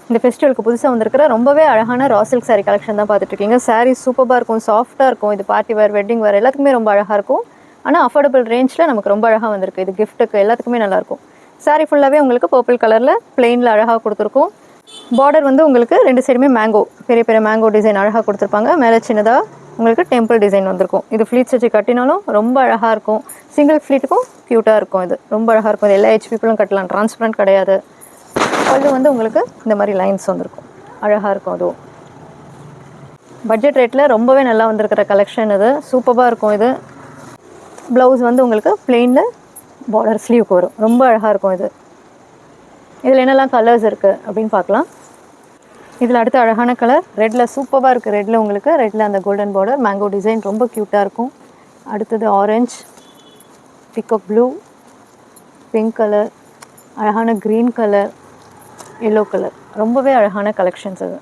இந்த ஃபெஸ்டிவலுக்கு புதுசாக வந்திருக்கிற ரொம்பவே அழகான ரா சில்க் சாரீ கலெக்ஷன் தான் பார்த்துட்ருக்கீங்க. சாரீ சூப்பராக இருக்கும், சாஃப்ட்டாக இருக்கும். இது பார்ட்டி வேர், வெட்டிங் வேர் எல்லாத்துக்குமே ரொம்ப அழகாக இருக்கும். ஆனால் அஃபோர்டபுள் ரேஞ்சில் நமக்கு ரொம்ப அழகாக வந்திருக்கு. இது கிஃப்ட்டுக்கு எல்லாத்துக்குமே நல்லாயிருக்கும். சாரீ ஃபுல்லாகவே உங்களுக்கு பர்பிள் கலரில் பிளெயினில் அழகாக கொடுத்துருக்கும். பார்டர் வந்து உங்களுக்கு 2 சைடுமே மேங்கோ, பெரிய பெரிய மேங்கோ டிசைன் அழகாக கொடுத்துருப்பாங்க. மேலே சின்னதாக உங்களுக்கு டெம்பிள் டிசைன் வந்திருக்கும். இது ஃப்ளீட்ஸ் வச்சு கட்டினாலும் ரொம்ப அழகாக இருக்கும். சிங்கிள் ஃப்ளீட்டுக்கும் க்யூட்டாக இருக்கும். இது ரொம்ப அழகாக இருக்கும். இது எல்லா ஏஜ் பீப்புளும் கட்டலாம். டிரான்ஸ்பரண்ட் கிடையாது. பல்லு வந்து உங்களுக்கு இந்த மாதிரி லைன்ஸ் வந்திருக்கும். அழகாக இருக்கும். அதுவும் பட்ஜெட் ரேட்டில் ரொம்பவே நல்லா வந்திருக்கிற கலெக்ஷன். இது சூப்பராக இருக்கும். இது ப்ளவுஸ் வந்து உங்களுக்கு பிளெயினில் பார்டர் ஸ்லீவ்க்கு வரும். ரொம்ப அழகாக இருக்கும். இதில் என்னெல்லாம் கலர்ஸ் இருக்குது அப்படின்னு பார்க்கலாம். இதில் அடுத்த அழகான கலர் ரெட்டில் சூப்பராக இருக்குது. ரெட்டில் உங்களுக்கு ரெட்டில் அந்த கோல்டன் பார்டர் மேங்கோ டிசைன் ரொம்ப க்யூட்டாக இருக்கும். அடுத்தது orange, peacock blue, pink colour, அழகான க்ரீன் கலர், எல்லோ கலர், ரொம்பவே அழகான கலெக்ஷன்ஸ் அது.